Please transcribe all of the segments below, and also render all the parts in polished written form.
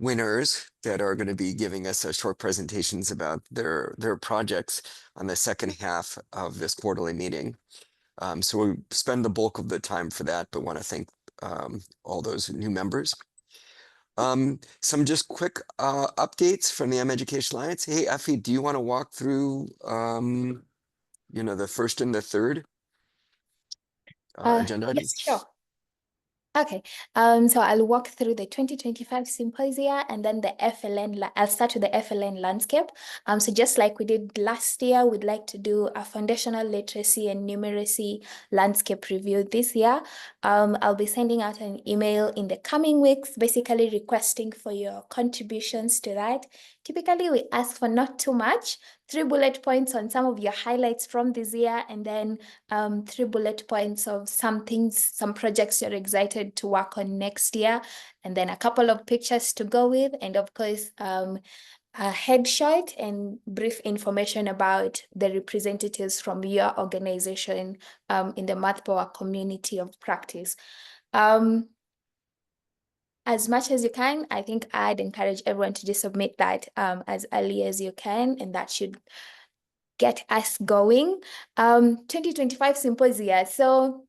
winners that are going to be giving us short presentations about their projects on the second half of this quarterly meeting. So we spend the bulk of the time for that, but want to thank all those new members. Some just quick updates from the Education Alliance. Hey, Effie, do you want to walk through the first and the third agenda items? Yes, sure. Okay, so I'll walk through the 2025 symposia and then the FLN. I'll start with the FLN landscape. So just like we did last year, we'd like to do a foundational literacy and numeracy landscape review this year. I'll be sending out an email in the coming weeks, basically requesting for your contributions to that. Typically, we ask for not too much, 3 bullet points on some of your highlights from this year, and then 3 bullet points of some things, some projects you're excited to work on next year, and then a couple of pictures to go with, and of course, a headshot and brief information about the representatives from your organization in the Math Power community of practice. As much as you can, I think I'd encourage everyone to just submit that as early as you can, and that should get us going. 2025 symposia. So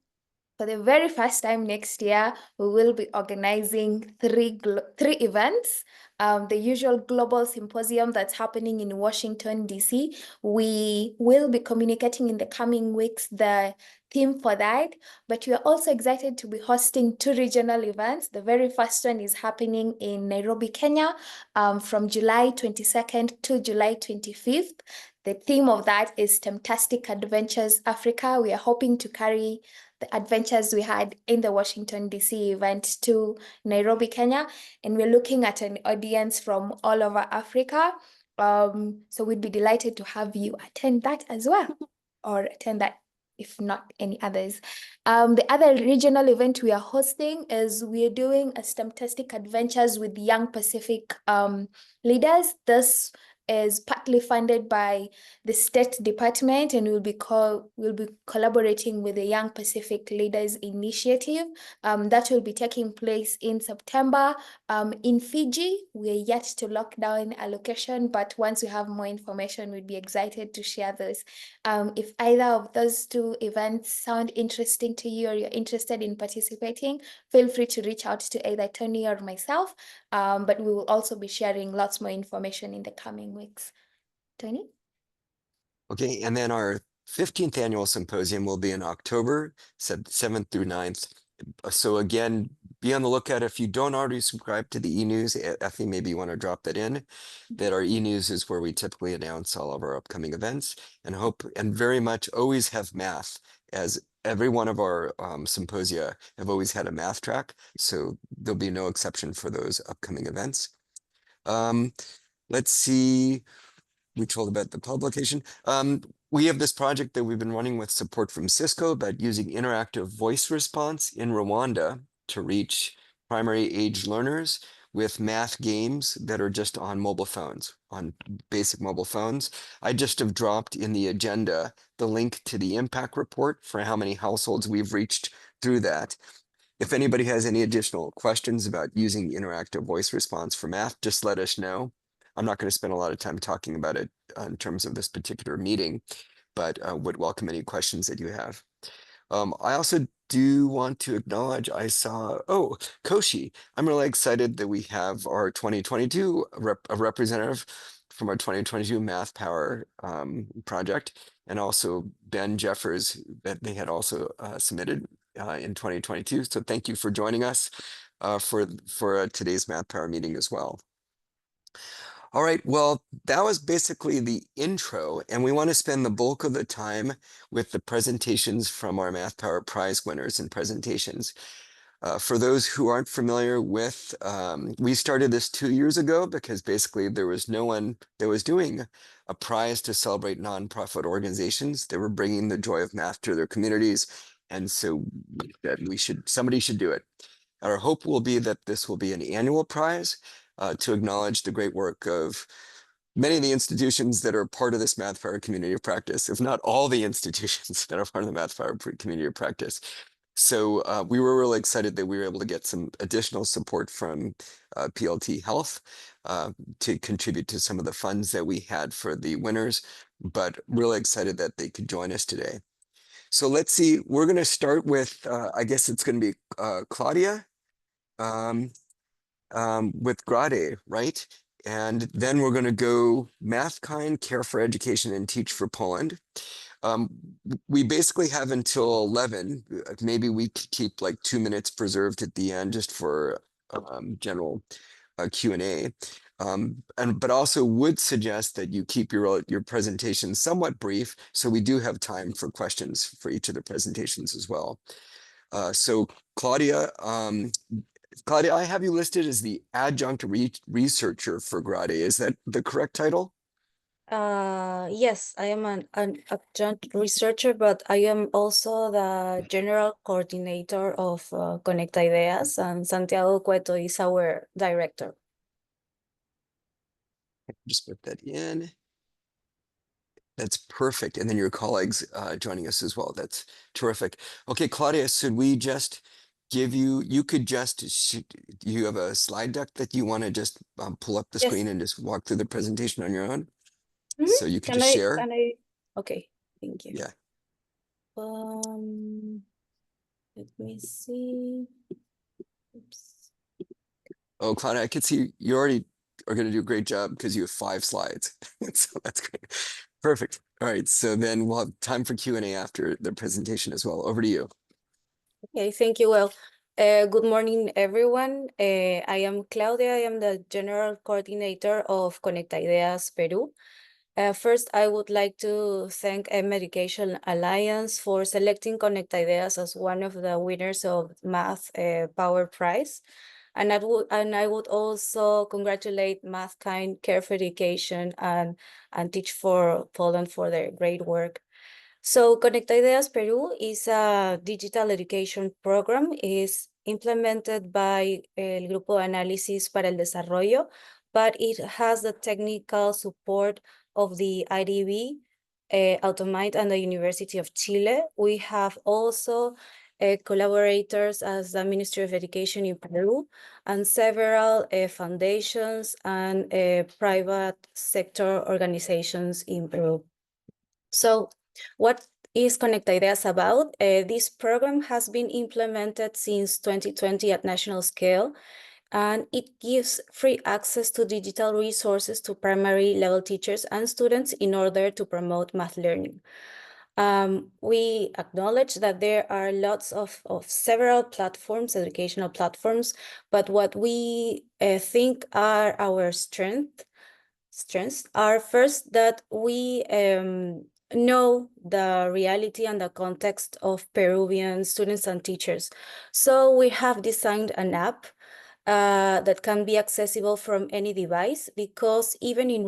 for the very first time next year, we will be organizing three events. The usual global symposium that's happening in Washington, D.C. We will be communicating in the coming weeks the theme for that, but we are also excited to be hosting 2 regional events. The very first one is happening in Nairobi, Kenya, from July 22nd to July 25th. The theme of that is Fantastic Adventures Africa. We are hoping to carry the adventures we had in the Washington, D.C. event to Nairobi, Kenya, and we're looking at an audience from all over Africa. So we'd be delighted to have you attend that as well, or attend that if not any others. The other regional event we are hosting is we're doing a STEMtastic Adventures with Young Pacific leaders. This is partly funded by the State Department, and we'll be collaborating with the Young Pacific Leaders Initiative. That will be taking place in September in Fiji. We're yet to lock down a location, but once we have more information, we'd be excited to share those. If either of those 2 events sound interesting to you or you're interested in participating, feel free to reach out to either Tony or myself. But we will also be sharing lots more information in the coming weeks. Tony? Okay, and then our 15th annual symposium will be in October, 7th through 9th. So again, be on the lookout. If you don't already subscribe to the e-news, Effie, maybe you want to drop that in, that our e-news is where we typically announce all of our upcoming events, and hope and very much always have math, as every one of our symposia have always had a math track. So there'll be no exception for those upcoming events. Let's see. We told about the publication. We have this project that we've been running with support from Cisco about using interactive voice response in Rwanda to reach primary age learners with math games that are just on mobile phones, on basic mobile phones. I just have dropped in the agenda the link to the impact report for how many households we've reached through that. If anybody has any additional questions about using interactive voice response for math, just let us know. I'm not going to spend a lot of time talking about it in terms of this particular meeting, but would welcome any questions that you have. I also do want to acknowledge, I saw, Koshi. I'm really excited that we have our 2022 a representative from our 2022 Math Power project, and also Ben Jeffers that they had also submitted in 2022. So thank you for joining us for today's Math Power meeting as well. All right, well, that was basically the intro, and we want to spend the bulk of the time with the presentations from our Math Power Prize winners and presentations. For those who aren't familiar with, we started this 2 years ago because basically there was no one that was doing a prize to celebrate nonprofit organizations that were bringing the joy of math to their communities, and so somebody should do it. Our hope will be that this will be an annual prize to acknowledge the great work of many of the institutions that are part of this Math Power community of practice, if not all the institutions that are part of the Math Power community of practice. So we were really excited that we were able to get some additional support from PLT Health to contribute to some of the funds that we had for the winners, but really excited that they could join us today. So let's see, we're going to start with, I guess it's going to be Claudia um, with Grade, right? And then we're going to go Mathkind, Care for Education and Teach for Poland. Um, we basically have until 11. Maybe we could keep like 2 minutes preserved at the end just for general Q&A. But also would suggest that you keep your presentation somewhat brief, so we do have time for questions for each of the presentations as well. So Claudia, Claudia, I have you listed as the adjunct researcher for Grade. Is that the correct title? Yes, I am an adjunct researcher, but I am also the general coordinator of Conecta Ideas, and Santiago Cueto is our director. Just put that in. That's perfect. And then your colleagues joining us as well. That's terrific. Okay, Claudia, should we just give you, you could just, you have a slide deck that you want to just pull up the Yes. screen and just walk through the presentation on your own? Mm-hmm. So you can just share? Okay, thank you. Yeah. Let me see. Oops. Oh, Claudia, I could see you already are going to do a great job because you have 5 slides. So that's great. Perfect. All right. So then we'll have time for Q&A after the presentation as well. Over to you. Okay, thank you. Well, good morning, everyone. I am Claudia. I am the general coordinator of Conecta Ideas-Peru. First, I would like to thank Medication Alliance for selecting Conecta Ideas as one of the winners of Math Power Prize. And I would also congratulate Mathkind, Care for Education, and Teach for Poland for their great work. So Conecta Ideas Peru is a digital education program. Is implemented by el Grupo de Análisis para el Desarrollo, but it has the technical support of the IDB, Automate, and the University of Chile. We have also collaborators as the Ministry of Education in Peru and several foundations and private sector organizations in Peru. So what is Conecta Ideas about? This program has been implemented since 2020 at national scale, and it gives free access to digital resources to primary level teachers and students in order to promote math learning. We acknowledge that there are lots of several platforms, educational platforms, but what we think are our strengths are first that we know the reality and the context of Peruvian students and teachers. So we have designed an app that can be accessible from any device, because even in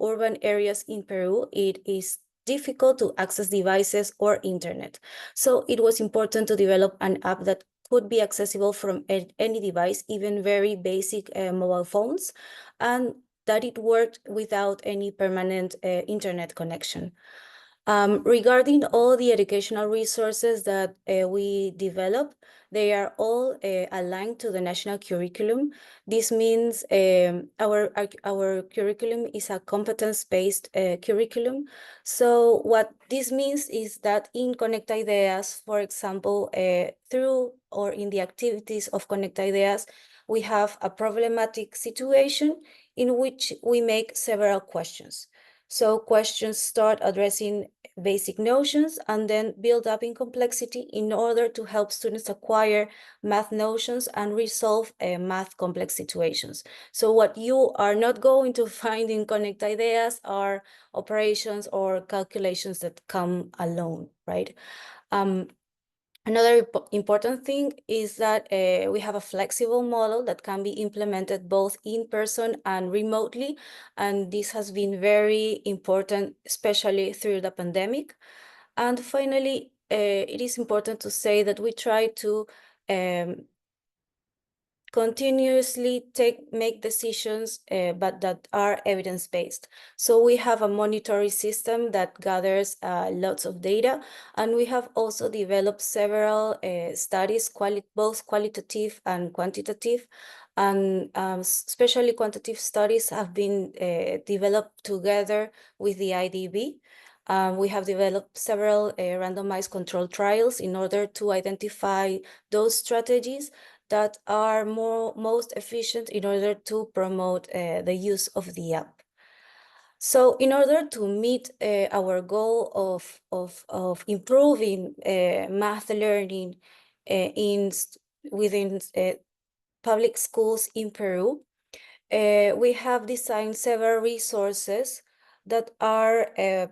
urban areas in Peru, it is difficult to access devices or internet. So it was important to develop an app that could be accessible from any device, even very basic mobile phones, and that it worked without any permanent internet connection. Regarding all the educational resources that we develop, they are all aligned to the national curriculum. This means our curriculum is a competence-based curriculum. So what this means is that in Conecta Ideas, for example, through or in the activities of Conecta Ideas, we have a problematic situation in which we make several questions. So questions start addressing basic notions and then build up in complexity in order to help students acquire math notions and resolve math complex situations. So what you are not going to find in Conecta Ideas are operations or calculations that come alone, right? Another important thing is that we have a flexible model that can be implemented both in person and remotely. And this has been very important, especially through the pandemic. And finally, it is important to say that we try to continuously make decisions, but that are evidence-based. So we have a monitoring system that gathers lots of data, and we have also developed several studies, both qualitative and quantitative, and especially quantitative studies have been developed together with the IDB. We have developed several randomized control trials in order to identify those strategies that are most efficient in order to promote the use of the app. So in order to meet our goal of improving math learning within public schools in Peru, we have designed several resources that are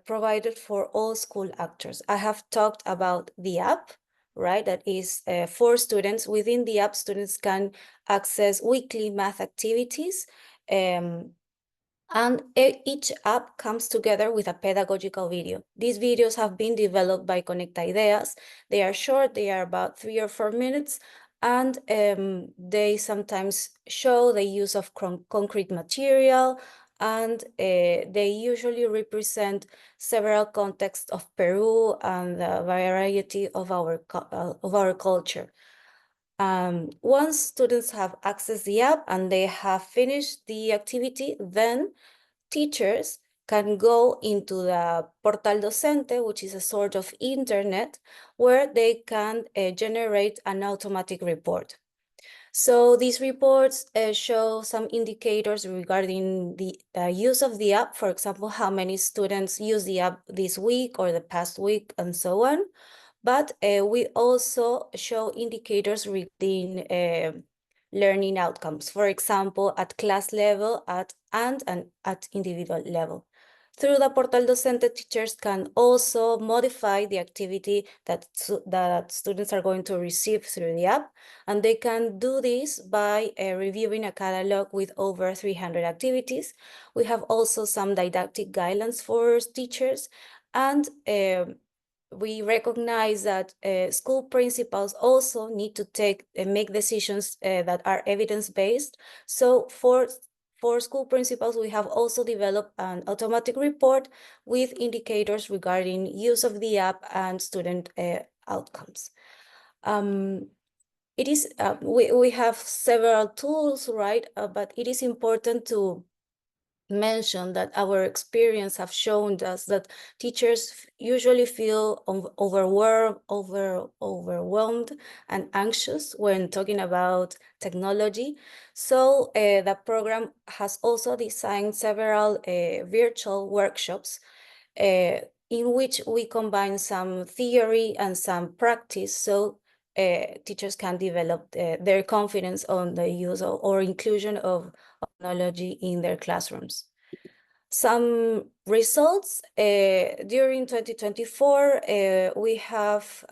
provided for all school actors. I have talked about the app, right? That is for students. Within the app, students can access weekly math activities. And each app comes together with a pedagogical video. These videos have been developed by Conecta Ideas. They are short, they are about 3 or 4 minutes, and they sometimes show the use of concrete material, and they usually represent several contexts of Peru and the variety of our culture. Once students have accessed the app and they have finished the activity, then teachers can go into the Portal Docente, which is a sort of internet, where they can generate an automatic report. So these reports show some indicators regarding the use of the app, for example, how many students use the app this week or the past week, and so on. But we also show indicators regarding learning outcomes, for example, at class level and at individual level. Through the Portal Docente, teachers can also modify the activity that students are going to receive through the app, and they can do this by reviewing a catalog with over 300 activities. We have also some didactic guidelines for teachers, and we recognize that school principals also need to make decisions that are evidence-based. So for school principals, we have also developed an automatic report with indicators regarding use of the app and student outcomes. We have several tools, right? But it is important to mention that our experience have shown us that teachers usually feel overwhelmed and anxious when talking about technology. So the program has also designed several virtual workshops in which we combine some theory and some practice, so teachers can develop their confidence on the use or inclusion of technology in their classrooms. Some results during 2024, we have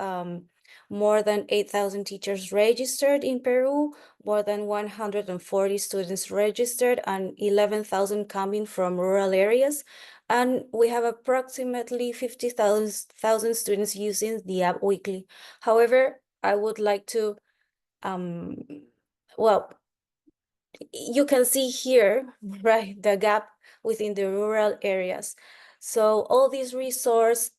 more than 8,000 teachers registered in Peru, more than 140 students registered, and 11,000 coming from rural areas. And we have approximately 50,000 students using the app weekly. However, I would like to, well, you can see here, right, the gap within the rural areas. So all these results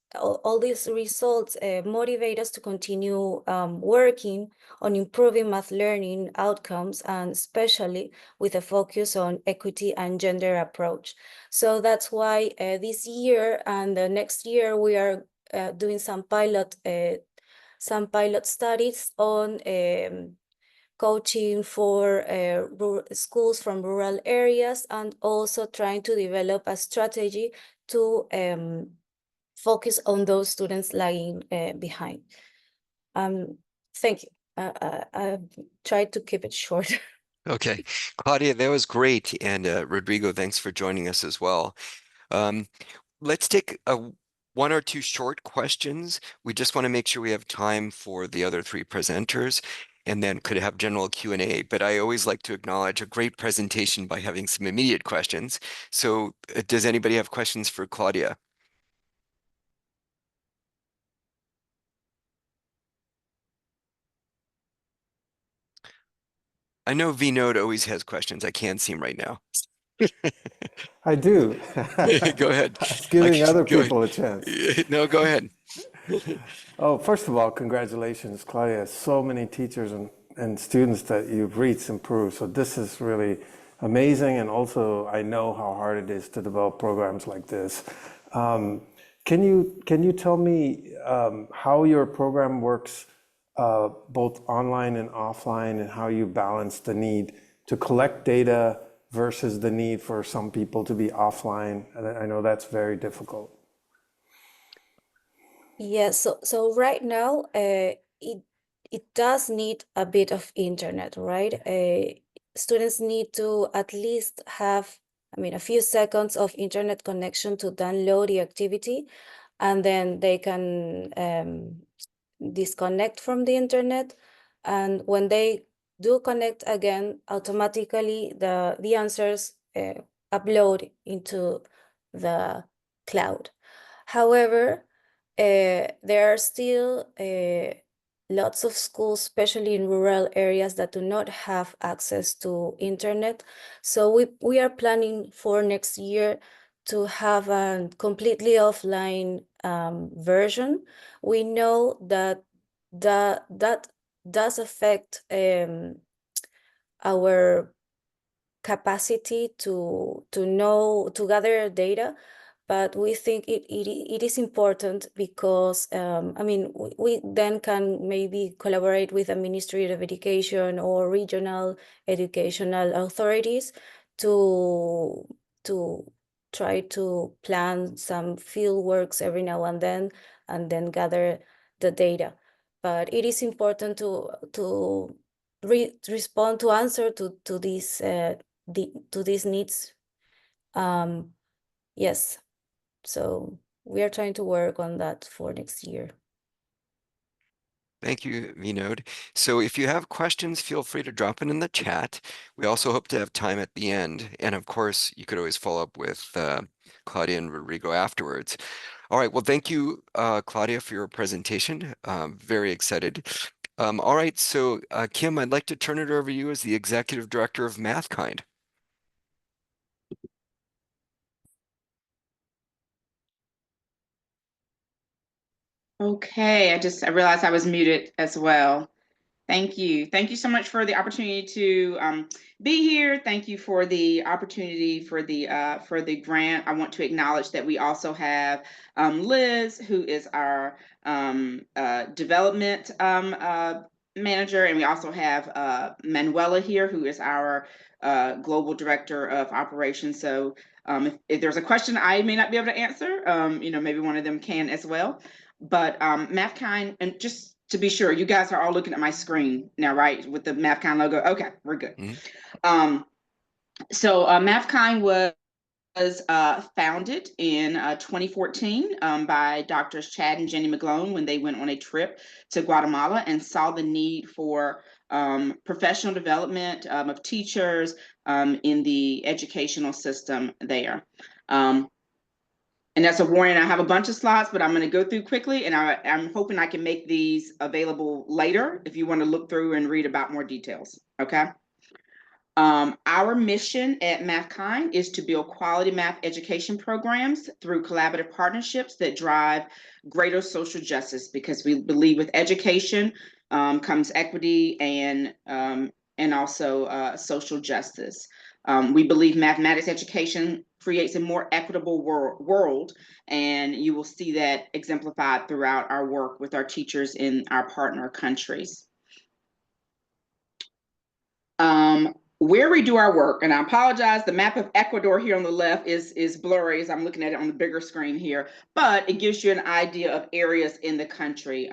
motivate us to continue working on improving math learning outcomes, and especially with a focus on equity and gender approach. So that's why this year and the next year we are doing some pilot studies on coaching for schools from rural areas, and also trying to develop a strategy to focus on those students lagging behind. Thank you. I tried to keep it short. Okay, Claudia, that was great. And Rodrigo, thanks for joining us as well. Let's take one or two short questions. We just want to make sure we have time for the other three presenters, and then could have general Q&A. But I always like to acknowledge a great presentation by having some immediate questions. So does anybody have questions for Claudia? I know Vinod always has questions. I can't see him right now. I do. Go ahead. It's giving other Go ahead. people a chance. No, go ahead. Oh, first of all, congratulations, Claudia. So many teachers and students that you've reached in Peru. So this is really amazing. And also, I know how hard it is to develop programs like this. Can you tell me how your program works both online and offline, and how you balance the need to collect data versus the need for some people to be offline? I know that's very difficult. Yeah, so right now, it does need a bit of internet, right? Students need to at least have, I mean, a few seconds of internet connection to download the activity, and then they can disconnect from the internet. And when they do connect again, automatically the answers upload into the cloud. However, there are still lots of schools, especially in rural areas, that do not have access to internet. So we are planning for next year to have a completely offline version. We know that that does affect our capacity to gather data, but we think it is important because I mean, we then can maybe collaborate with the Ministry of Education or regional educational authorities to try to plan some field works every now and then gather the data. But it is important to respond to answer to these to these needs. Yes, so we are trying to work on that for next year. Thank you, Vinod. So if you have questions, feel free to drop it in the chat. We also hope to have time at the end. And of course, you could always follow up with Claudia and Rodrigo afterwards. All right, well, thank you, Claudia, for your presentation. Very excited. All right, so Kim, I'd like to turn it over to you as the Executive Director of Mathkind. Okay, I realized I was muted as well. Thank you. Thank you so much for the opportunity to be here. Thank you for the opportunity for the grant. I want to acknowledge that we also have Liz, who is our development manager, and we also have Manuela here, who is our global director of operations. So if there's a question I may not be able to answer, maybe one of them can as well. But Mathkind, and just to be sure, you guys are all looking at my screen now, right? With the Mathkind logo. Okay, we're good. Mm-hmm. So Mathkind was founded in 2014 by Drs. Chad and Jenny McGlone when they went on a trip to Guatemala and saw the need for professional development of teachers in the educational system there. And that's a warning. I have a bunch of slides, but I'm going to go through quickly, and I'm hoping I can make these available later if you want to look through and read about more details. Okay. Our mission at Mathkind is to build quality math education programs through collaborative partnerships that drive greater social justice, because we believe with education comes equity and also social justice. We believe mathematics education creates a more equitable world, and you will see that exemplified throughout our work with our teachers in our partner countries. Where we do our work, and I apologize, the map of Ecuador here on the left is blurry as I'm looking at it on the bigger screen here, but it gives you an idea of areas in the country.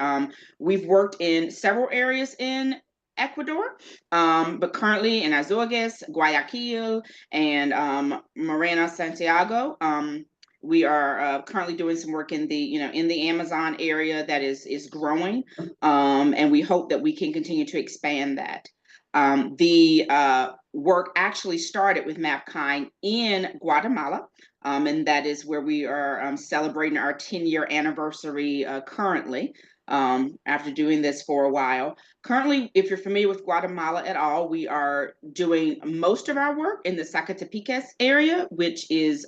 We've worked in several areas in Ecuador, but currently in Azogues, Guayaquil, and Morena, Santiago. We are currently doing some work in the Amazon area that is growing, and we hope that we can continue to expand that. The work actually started with Mathkind in Guatemala, and that is where we are celebrating our 10-year anniversary currently. after doing this for a while. Currently, if you're familiar with Guatemala at all, we are doing most of our work in the Zacatepecas area, which is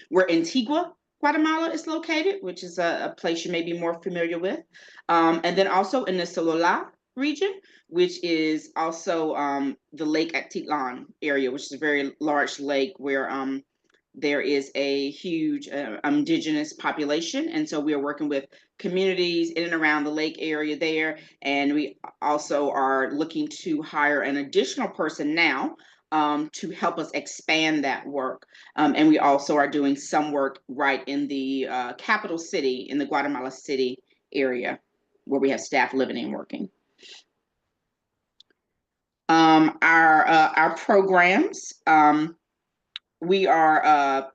where Antigua, Guatemala is located, which is a place you may be more familiar with. And then also in the Sololá region, which is also the Lake Atitlan area, which is a very large lake where there is a huge indigenous population. And so we are working with communities in and around the lake area there. And we also are looking to hire an additional person now to help us expand that work. And we also are doing some work right in the capital city, in the Guatemala City area, where we have staff living and working. Our programs, we are,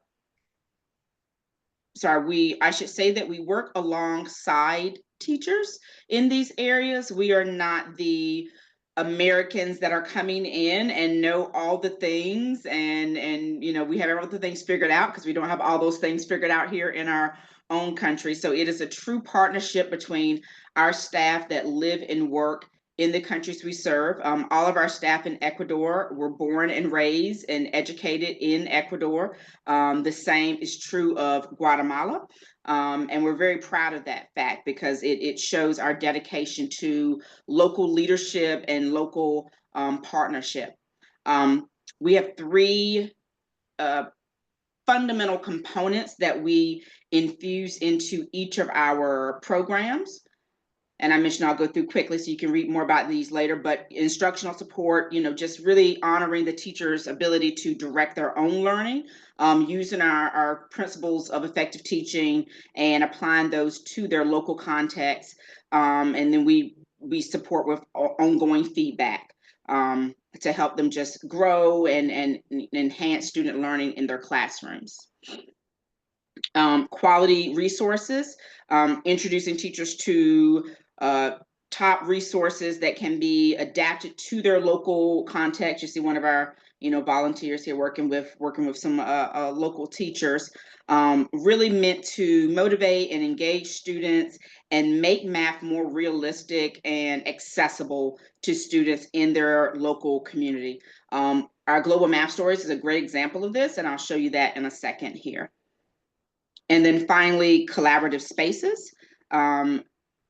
I should say that we work alongside teachers in these areas. We are not the Americans that are coming in and know all the things and you know, we have all the things figured out, because we don't have all those things figured out here in our own country. So it is a true partnership between our staff that live and work in the countries we serve. All of our staff in Ecuador were born and raised and educated in Ecuador. The same is true of Guatemala. And we're very proud of that fact, because it shows our dedication to local leadership and local partnership. We have three fundamental components that we infuse into each of our programs. And I mentioned I'll go through quickly so you can read more about these later, but instructional support, you know, just really honoring the teacher's ability to direct their own learning, using our principles of effective teaching and applying those to their local context. And then we support with ongoing feedback to help them just grow and enhance student learning in their classrooms. Quality resources, introducing teachers to top resources that can be adapted to their local context. You see one of our, you know, volunteers here working with some local teachers, really meant to motivate and engage students and make math more realistic and accessible to students in their local community. Our Global Math Stories is a great example of this, and I'll show you that in a second here. And then finally, collaborative spaces.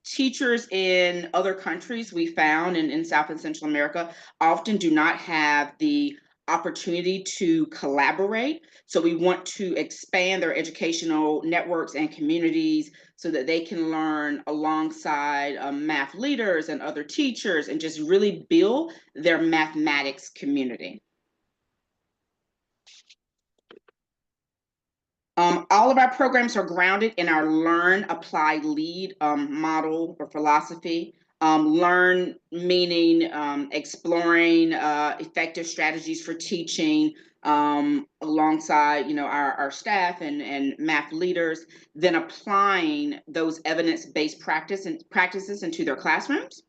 Teachers in other countries, we found in South and Central America, often do not have the opportunity to collaborate. So we want to expand their educational networks and communities so that they can learn alongside math leaders and other teachers and just really build their mathematics community. All of our programs are grounded in our learn, apply, lead model or philosophy. Learn meaning exploring effective strategies for teaching alongside, you know, our staff and math leaders, then applying those evidence-based practices into their classrooms.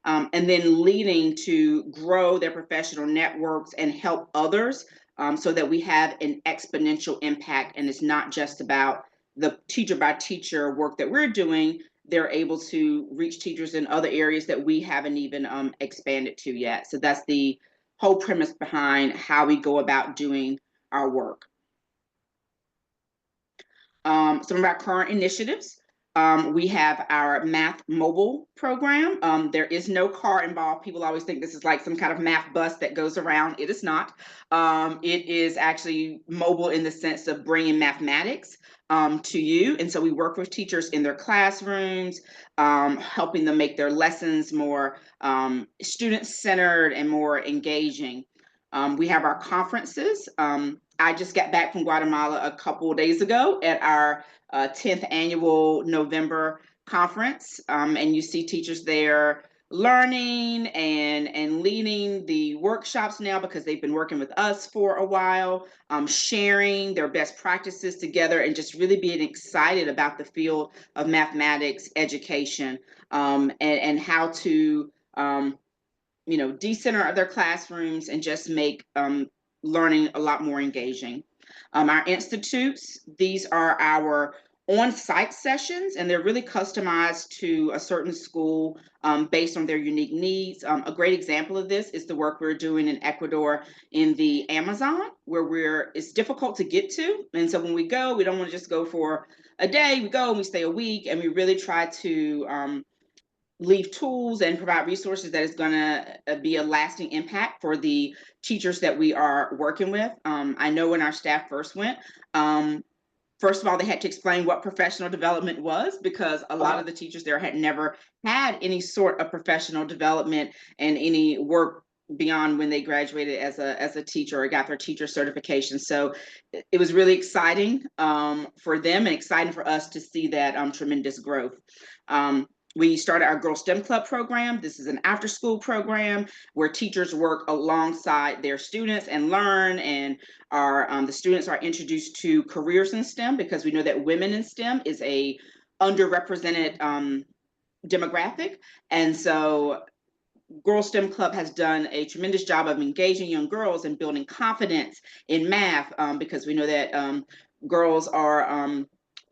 And then leading to grow their professional networks and help others so that we have an exponential impact. And it's not just about the teacher by teacher work that we're doing. They're able to reach teachers in other areas that we haven't even expanded to yet. So that's the whole premise behind how we go about doing our work. Some of our current initiatives. We have our Math Mobile program. There is no car involved. People always think this is like some kind of math bus that goes around. It is not. It is actually mobile in the sense of bringing mathematics to you. And so we work with teachers in their classrooms, helping them make their lessons more student-centered and more engaging. We have our conferences. I just got back from Guatemala a couple of days ago at our 10th annual November conference. And you see teachers there learning and leading the workshops now because they've been working with us for a while, sharing their best practices together and just really being excited about the field of mathematics education and how to you know, decenter their classrooms and just make learning a lot more engaging. Our institutes, these are our on-site sessions, and they're really customized to a certain school based on their unique needs. A great example of this is the work we're doing in Ecuador in the Amazon, where it's difficult to get to. And so when we go, we don't want to just go for a day. We go and we stay a week, and we really try to leave tools and provide resources that is going to be a lasting impact for the teachers that we are working with. I know when our staff first went, first of all, they had to explain what professional development was, because a lot of the teachers there had never had any sort of professional development and any work beyond when they graduated as a teacher or got their teacher certification. So it was really exciting for them and exciting for us to see that tremendous growth. We started our Girl STEM Club program. This is an after-school program where teachers work alongside their students and learn, and the students are introduced to careers in STEM, because we know that women in STEM is a underrepresented demographic. And so Girl STEM Club has done a tremendous job of engaging young girls and building confidence in math, because we know that girls are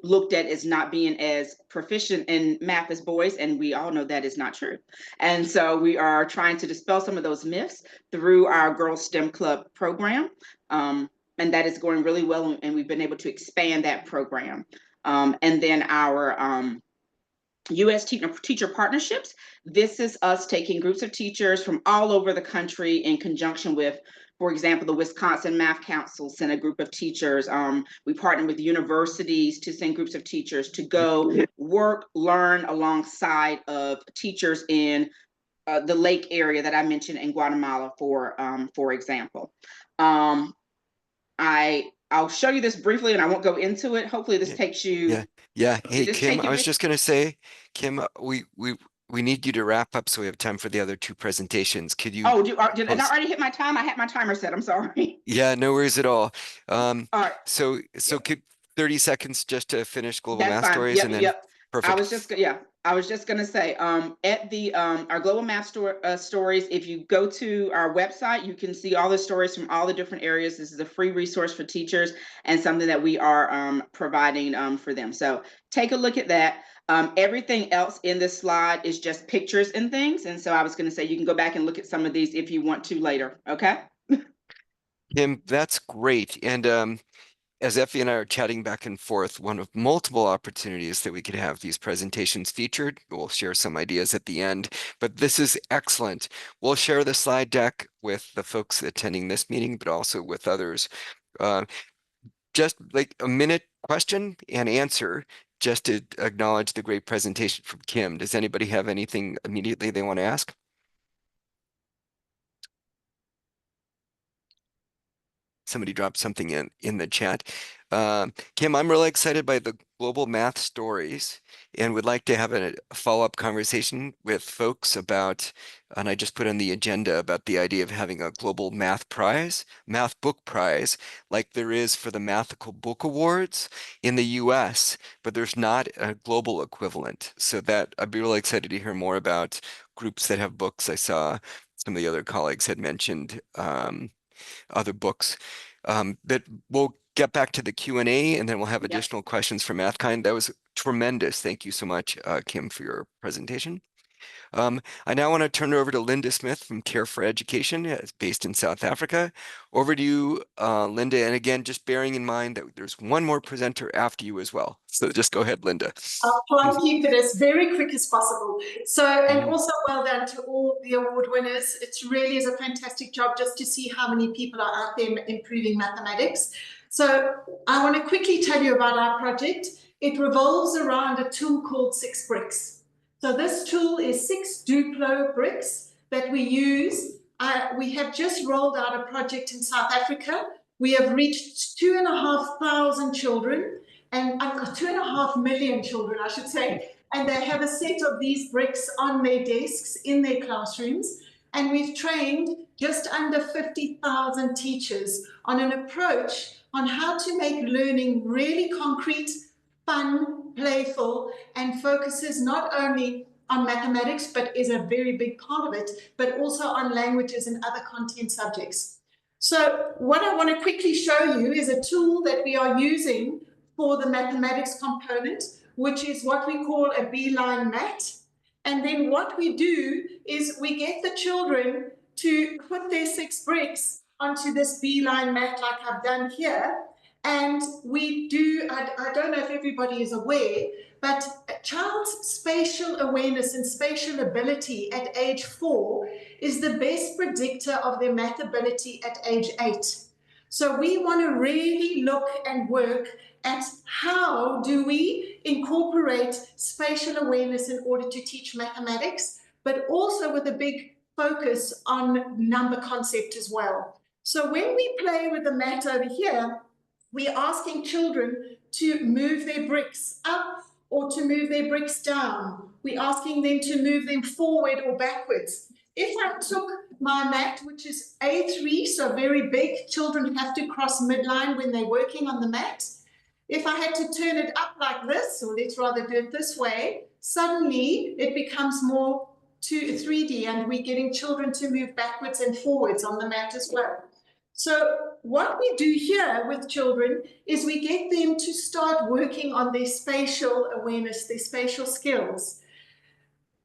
looked at as not being as proficient in math as boys, and we all know that is not true. And so we are trying to dispel some of those myths through our Girls STEM Club program, and that is going really well, and we've been able to expand that program. And then our U.S. teacher partnerships. This is us taking groups of teachers from all over the country in conjunction with, for example, the Wisconsin Math Council sent a group of teachers. We partner with universities to send groups of teachers to go work, learn alongside of teachers in the lake area that I mentioned in Guatemala, for example. I'll show you this briefly and I won't go into it. Hopefully this takes you. Yeah. Hey, Just Kim, take I it was with- just going to say, Kim, we need you to wrap up so we have time for the other two presentations. Could you? Oh, did I already hit my time? I had my timer set. I'm sorry. Yeah, no worries at all. All right. So could 30 seconds just to finish Global That's Math fine. Stories, and then Yep. perfect. I was just gonna say, at the our Global Math Stories, if you go to our website, you can see all the stories from all the different areas. This is a free resource for teachers and something that we are providing for them. So take a look at that. Everything else in this slide is just pictures and things. And so I was gonna say, you can go back and look at some of these if you want to later, okay? Kim, that's great. And as Effie and I are chatting back and forth, one of multiple opportunities that we could have these presentations featured. We'll share some ideas at the end, but this is excellent. We'll share the slide deck with the folks attending this meeting, but also with others. Just like a minute question and answer, just to acknowledge the great presentation from Kim. Does anybody have anything immediately they want to ask? Somebody dropped something in the chat. Kim, I'm really excited by the Global Math Stories and would like to have a follow-up conversation with folks about, and I just put on the agenda about the idea of having a global math book prize, like there is for the Mathical Book Awards in the US, but there's not a global equivalent. So that I'd be really excited to hear more about groups that have books. I saw some of the other colleagues had mentioned other books. But we'll get back to the Q&A and then we'll have additional questions from Mathkind. That was tremendous. Thank you so much, Kim, for your presentation. I now want to turn it over to Linda Smith from Care for Education, based in South Africa. Over to you, Linda. And again, just bearing in mind that there's one more presenter after you as well. So just go ahead, Linda. I'll try and keep it as very quick as possible. So, and also well done to all the award winners. It really is a fantastic job just to see how many people are out there improving mathematics. So I want to quickly tell you about our project. It revolves around a tool called 6 Bricks. So this tool is 6 Duplo bricks that we use. We have just rolled out a project in South Africa. We have reached 2,500 children, and 2.5 million children, I should say, and they have a set of these bricks on their desks in their classrooms. And we've trained just under 50,000 teachers on an approach on how to make learning really concrete, fun, playful, and focuses not only on mathematics, but is a very big part of it, but also on languages and other content subjects. So what I want to quickly show you is a tool that we are using for the mathematics component, which is what we call a beeline mat. And then what we do is we get the children to put their 6 bricks onto this beeline mat like I've done here. And we do, I don't know if everybody is aware, but a child's spatial awareness and spatial ability at age 4 is the best predictor of their math ability at age 8. So we want to really look and work at how do we incorporate spatial awareness in order to teach mathematics, but also with a big focus on number concept as well. So when we play with the mat over here, we're asking children to move their bricks up or to move their bricks down. We're asking them to move them forward or backwards. If I took my mat, which is A3, so very big, children have to cross midline when they're working on the mat. If I had to turn it up like this, or let's rather do it this way, suddenly it becomes more 3D and we're getting children to move backwards and forwards on the mat as well. So what we do here with children is we get them to start working on their spatial awareness, their spatial skills.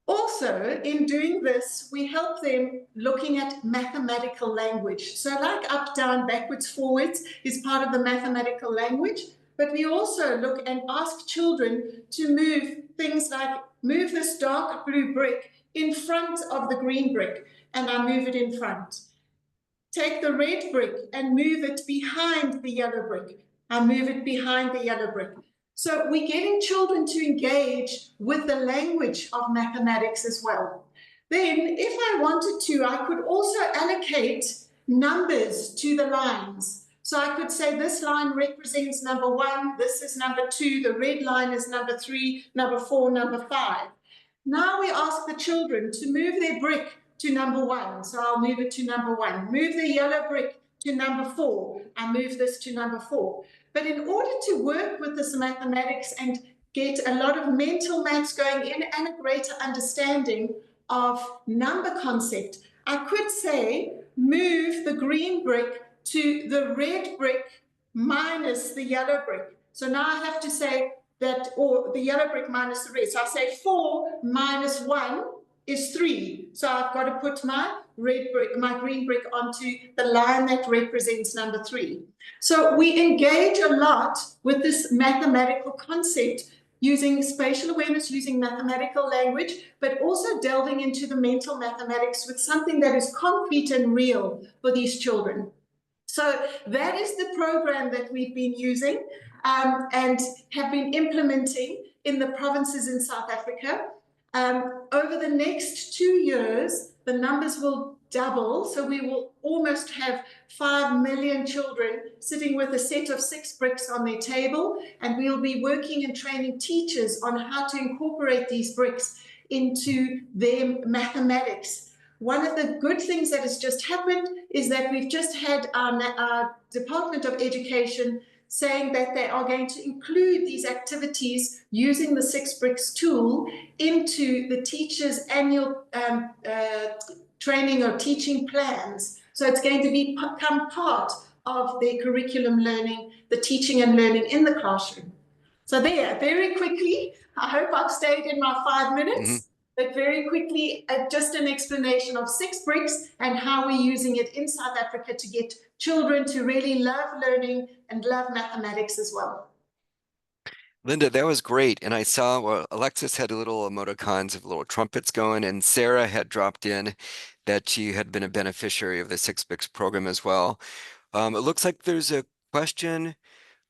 Also, in doing this, we help them looking at mathematical language. So like up, down, backwards, forwards is part of the mathematical language, but we also look and ask children to move things like move this dark blue brick in front of the green brick, and I move it in front. Take the red brick and move it behind the yellow brick. I move it behind the yellow brick. So we're getting children to engage with the language of mathematics as well. Then, if I wanted to, I could also allocate numbers to the lines. So I could say this line represents number 1, this is number 2, the red line is number 3, number 4, number 5. Now we ask the children to move their brick to number 1. So I'll move it to number 1. Move the yellow brick to number 4. I move this to number 4. But in order to work with this mathematics and get a lot of mental maths going in and a greater understanding of number concept, I could say move the green brick to the red brick minus the yellow brick. So now I have to say that, or the yellow brick minus the red. So I say 4 minus 1 is 3. So I've got to put my red brick, my green brick onto the line that represents number 3. So we engage a lot with this mathematical concept using spatial awareness, using mathematical language, but also delving into the mental mathematics with something that is concrete and real for these children. So that is the program that we've been using and have been implementing in the provinces in South Africa. Over the next 2 years, the numbers will double. So we will almost have 5 million children sitting with a set of 6 bricks on their table. And we'll be working and training teachers on how to incorporate these bricks into their mathematics. One of the good things that has just happened is that we've just had our Department of Education saying that they are going to include these activities using the 6 bricks tool into the teachers' annual training or teaching plans. So it's going to become part of their curriculum learning, the teaching and learning in the classroom. So there, very quickly, I hope I've stayed in my 5 minutes, but very quickly, just an explanation of 6 bricks and how we're using it in South Africa to get children to really love learning and love mathematics as well. Linda, that was great. And I saw, well, Alexis had a little emoticons of little trumpets going, and Sarah had dropped in that she had been a beneficiary of the 6 bricks program as well. It looks like there's a question.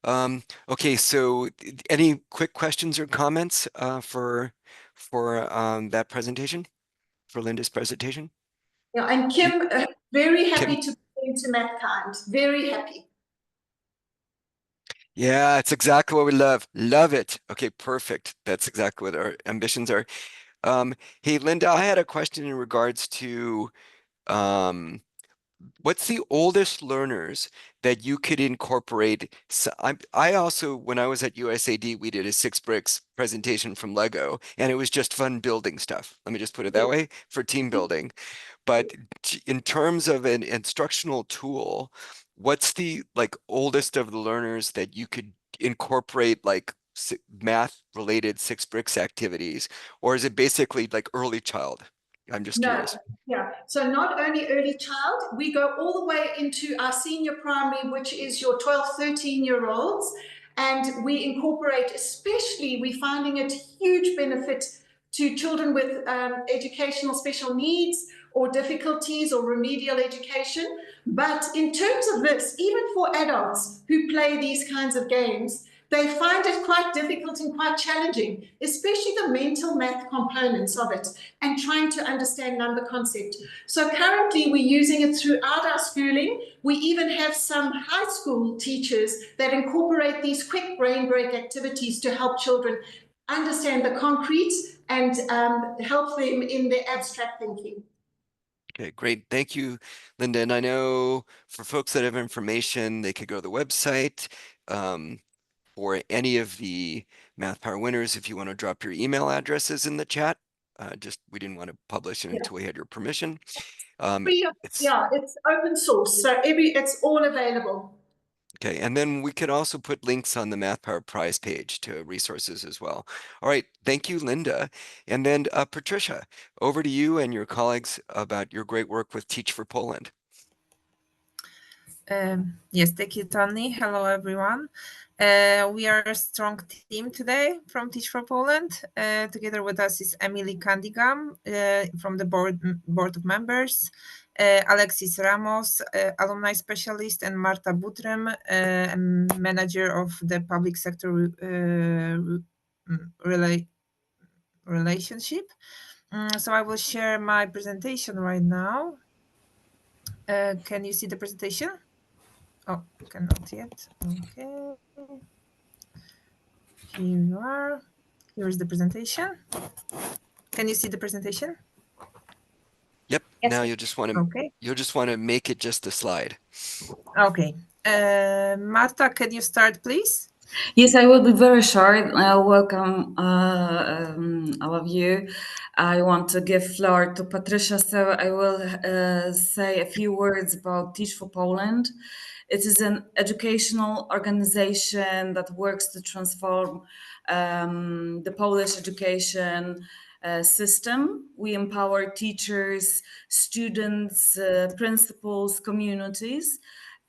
Okay, so any quick questions or comments for that presentation, for Linda's presentation? Yeah, and Kim, very happy Kim? to be into Mathkind, very happy. Yeah, it's exactly what we love. Love it. Okay, perfect. That's exactly what our ambitions are. Hey, Linda, I had a question in regards to what's the oldest learners that you could incorporate? So I also, when I was at USAD, we did a 6 bricks presentation from Lego, and it was just fun building stuff. Let me just put it that way, for team building. But in terms of an instructional tool, what's the oldest of the learners that you could incorporate like math related 6 bricks activities, or is it basically like early child? I'm just No, curious. yeah. So not only early child, we go all the way into our senior primary, which is your 12, 13-year-olds. And we incorporate, especially, we're finding it huge benefit to children with educational special needs or difficulties or remedial education. But in terms of this, even for adults who play these kinds of games, they find it quite difficult and quite challenging, especially the mental math components of it and trying to understand number concept. So currently we're using it throughout our schooling. We even have some high school teachers that incorporate these quick brain break activities to help children understand the concrete and help them in their abstract thinking. Okay, great. Thank you, Linda. And I know for folks that have information, they could go to the website for any of the Math Power winners. If you want to drop your email addresses in the chat, we didn't want to publish it until we had your permission. It's open source, so it's all available. Okay, and then we could also put links on the Math Power Prize page to resources as well. All right, thank you, Linda. And then Patrycja, over to you and your colleagues about your great work with Teach for Poland. Yes, thank you, Tony. Hello, everyone. We are a strong team today from Teach for Poland. Together with us is Emily Candigam from the board of members, Alexis Ramos, alumni specialist, and Marta Butrym, manager of the public sector relationship. So I will share my presentation right now. Can you see the presentation? Oh, cannot yet. Okay. Here you are. Here's the presentation. Can you see the presentation? Yep. Yes. Now you'll just want to make it just a slide. Okay. Marta, can you start, please? Yes, I will be very short. Welcome, all of you. I want to give floor to Patrycja, so I will say a few words about Teach for Poland. It is an educational organization that works to transform the Polish education system. We empower teachers, students, principals, communities.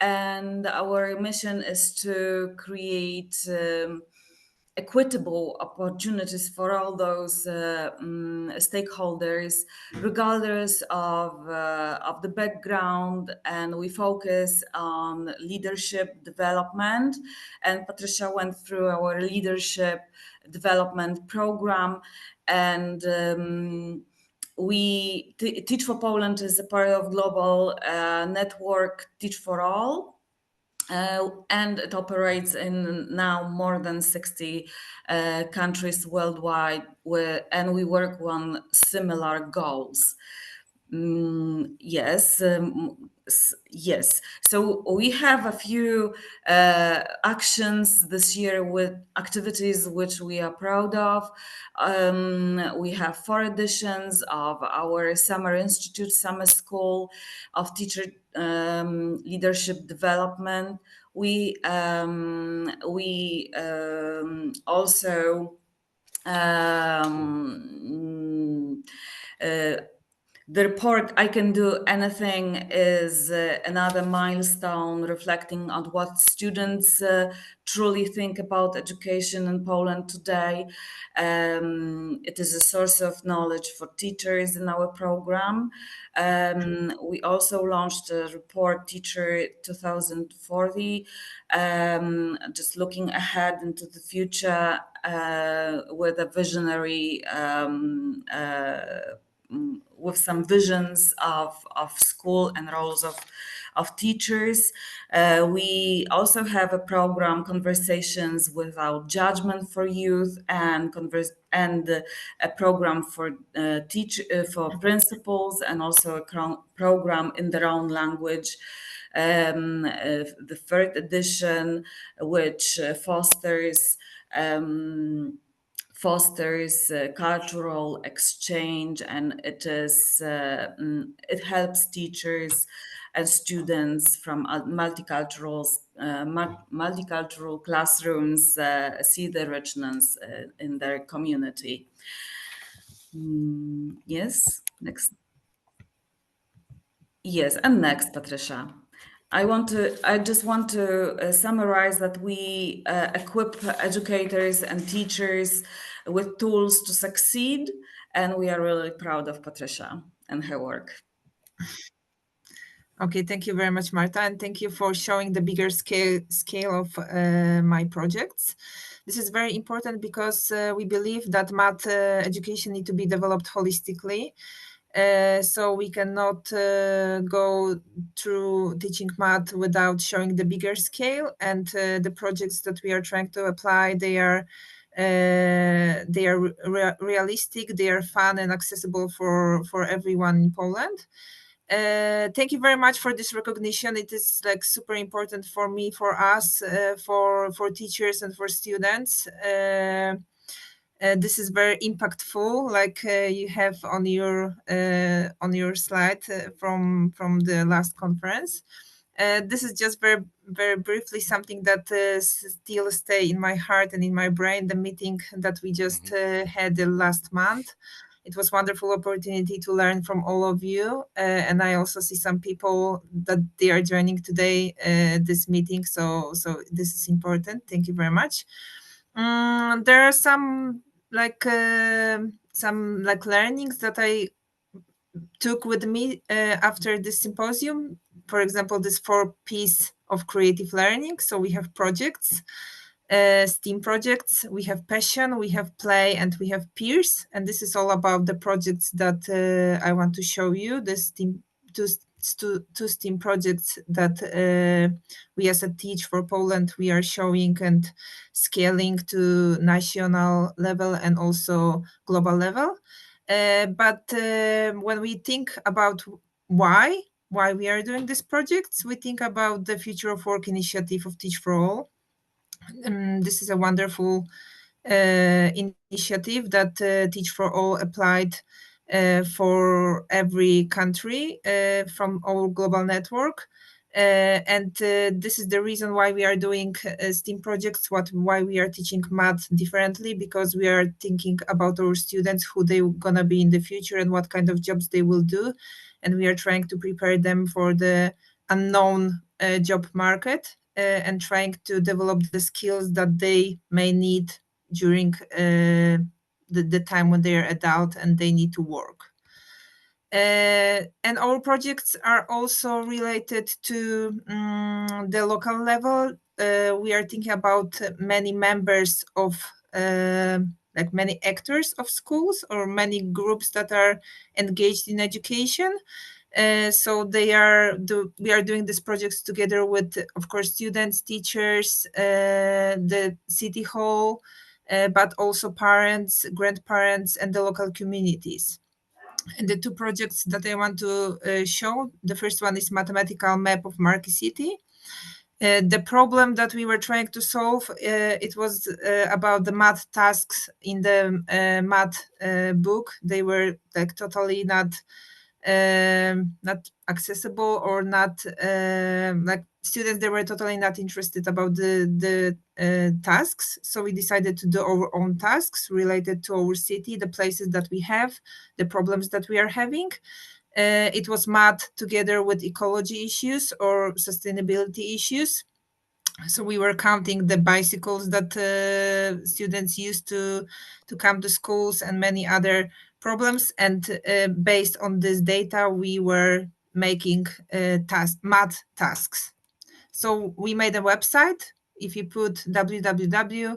And our mission is to create equitable opportunities for all those stakeholders, regardless of the background. And we focus on leadership development. And Patrycja went through our leadership development program. And Teach for Poland is a part of global network Teach for All, and it operates in now more than 60 countries worldwide, and we work on similar goals. Yes. So we have a few actions this year with activities which we are proud of. We have 4 editions of our Summer Institute, Summer School of Teacher Leadership Development. We also the report I Can Do Anything is another milestone reflecting on what students truly think about education in Poland today. It is a source of knowledge for teachers in our program. We also launched a report, Teacher 2040, just looking ahead into the future with a visionary with some visions of school and roles of teachers. We also have a program, Conversations Without Judgment for Youth, and a program for principals, and also a program in their own language. The 3rd edition, which fosters cultural exchange, and it helps teachers and students from multicultural multicultural classrooms see the richness in their community. Yes, next. Yes, and next, Patrycja. I just want to summarize that we equip educators and teachers with tools to succeed, and we are really proud of Patrycja and her work. Okay, thank you very much, Marta, and thank you for showing the bigger scale of my projects. This is very important because we believe that math education need to be developed holistically. So we cannot go through teaching math without showing the bigger scale, and the projects that we are trying to apply, they are realistic, they are fun and accessible for everyone in Poland. Thank you very much for this recognition. It is like super important for me, for us, for teachers and for students. This is very impactful, like you have on your slide from the last conference. This is just very briefly something that still stay in my heart and in my brain. The meeting that we just had the last month. It was wonderful opportunity to learn from all of you, and I also see some people that they are joining today this meeting. So this is important. Thank you very much. There are some learnings that I took with me after this symposium. For example, this 4 P's of creative learning. So we have projects, STEAM projects, we have passion, we have play, and we have peers. And this is all about the projects that I want to show you. The two STEAM projects that we as a Teach for Poland, we are showing and scaling to national level and also global level. But when we think about why we are doing these projects, we think about the Future of Work initiative of Teach for All. This is a wonderful initiative that Teach for All applied for every country from our global network. And this is the reason why we are doing STEAM projects, why we are teaching math differently, because we are thinking about our students, who they're gonna be in the future and what kind of jobs they will do. And we are trying to prepare them for the unknown job market and trying to develop the skills that they may need during the time when they are adult and they need to work. And our projects are also related to the local level. We are thinking about many members of like many actors of schools or many groups that are engaged in education. So we are doing these projects together with, of course, students, teachers, the city hall, but also parents, grandparents, and the local communities. And the 2 projects that I want to show, the first one is mathematical map of Marki City. The problem that we were trying to solve, it was about the math tasks in the math book. They were like totally not accessible, or not like students, they were totally not interested about the tasks. So we decided to do our own tasks related to our city, the places that we have, the problems that we are having. It was math together with ecology issues or sustainability issues. So we were counting the bicycles that students used to come to schools and many other problems. And based on this data, we were making math tasks. So we made a website. If you put www,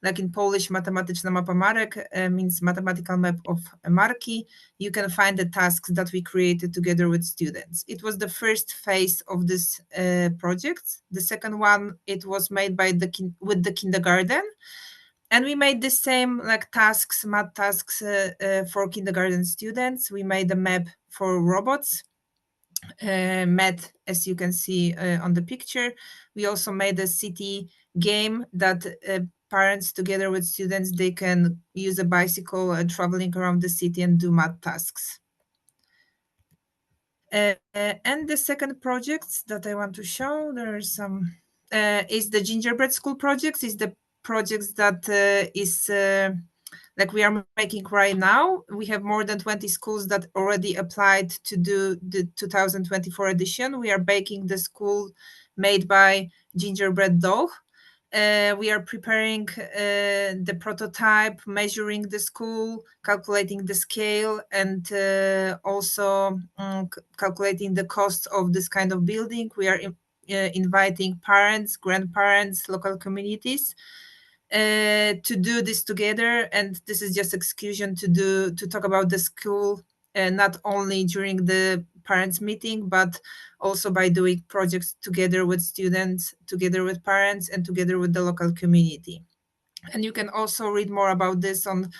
like in Polish, matematyczna mapa marek means mathematical map of Marki, you can find the tasks that we created together with students. It was the first phase of this project. The second one, it was made by with the kindergarten. And we made the same like tasks, math tasks for kindergarten students. We made a map for robots. Met, as you can see on the picture. We also made a city game that parents together with students, they can use a bicycle traveling around the city and do math tasks. And the second projects that I want to show, there are some is the gingerbread school projects, is the projects that like we are making right now. We have more than 20 schools that already applied to do the 2024 edition. We are baking the school made by gingerbread dough. We are preparing the prototype, measuring the school, calculating the scale, and also calculating the cost of this kind of building. We are inviting parents, grandparents, local communities to do this together. And this is just excursion to talk about the school, not only during the parents meeting, but also by doing projects together with students, together with parents, and together with the local community. And you can also read more about this on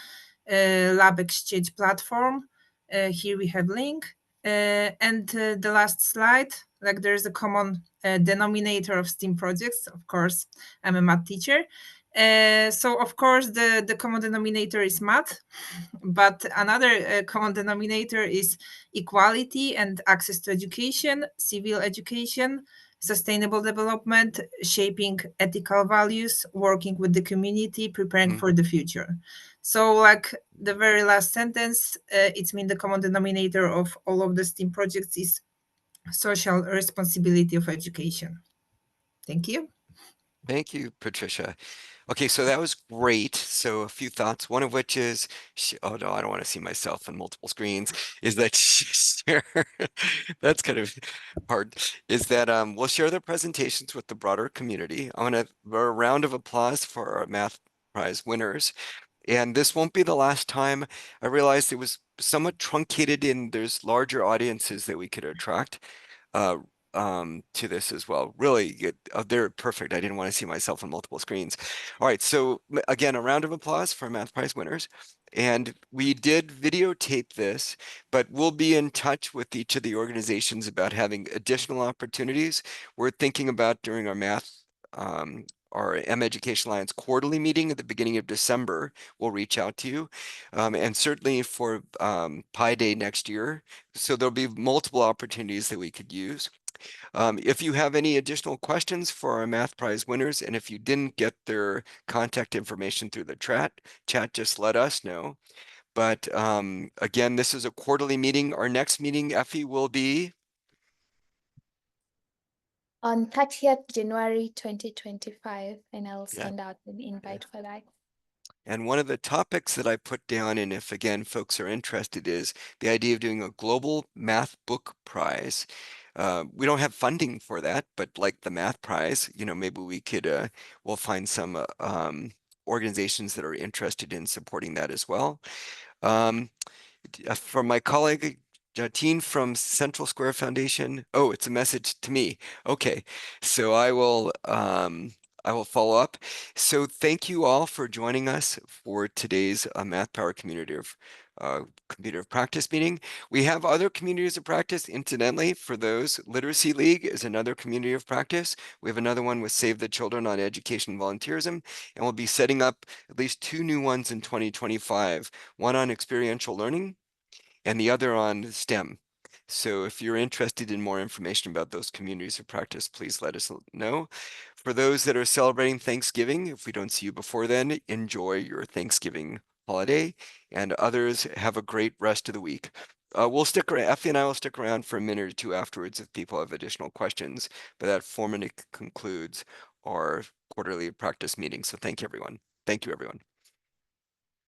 Lab Exchange platform. Here we have link. And the last slide, like there's a common denominator of STEAM projects. Of course, I'm a math teacher. So of course the common denominator is math, but another common denominator is equality and access to education, civil education, sustainable development, shaping ethical values, working with the community, preparing for the future. So like the very last sentence, it's mean the common denominator of all of the STEAM projects is social responsibility of education. Thank you. Thank you, Patricia. Okay, so that was great. So a few thoughts, one of which is, oh no, I don't want to see myself on multiple screens, is that share, that's kind of hard, is that we'll share the presentations with the broader community. I want a round of applause for our math prize winners. And this won't be the last time. I realized it was somewhat truncated in there's larger audiences that we could attract to this as well. Really good. They're perfect. I didn't want to see myself on multiple screens. All right, so again, a round of applause for Math Prize winners. And we did videotape this, but we'll be in touch with each of the organizations about having additional opportunities. We're thinking about during our M Education Alliance quarterly meeting at the beginning of December, we'll reach out to you. And certainly for Pi Day next year. So there'll be multiple opportunities that we could use. If you have any additional questions for our Math Prize winners, and if you didn't get their contact information through the chat, just let us know. But again, this is a quarterly meeting. Our next meeting, Effie, will be on 30th January 2025, and I'll send out an invite for that. And one of the topics that I put down, and if again folks are interested, is the idea of doing a global math book prize. We don't have funding for that, but like the math prize, maybe we could, we'll find some organizations that are interested in supporting that as well. From my colleague, Jatine from Central Square Foundation. Oh, it's a message to me. Okay, so I will follow up. So thank you all for joining us for today's Math Power Community of Practice meeting. We have other communities of practice. Incidentally, for those, Literacy League is another community of practice. We have another one with Save the Children on education and volunteerism, and we'll be setting up at least 2 new ones in 2025, one on experiential learning and the other on STEM. So if you're interested in more information about those communities of practice, please let us know. For those that are celebrating Thanksgiving, if we don't see you before then, enjoy your Thanksgiving holiday, and others have a great rest of the week. We'll stick around, Effie and I will stick around for a minute or two afterwards if people have additional questions, but that formally concludes our quarterly practice meeting. So thank you, everyone. Thank you, everyone.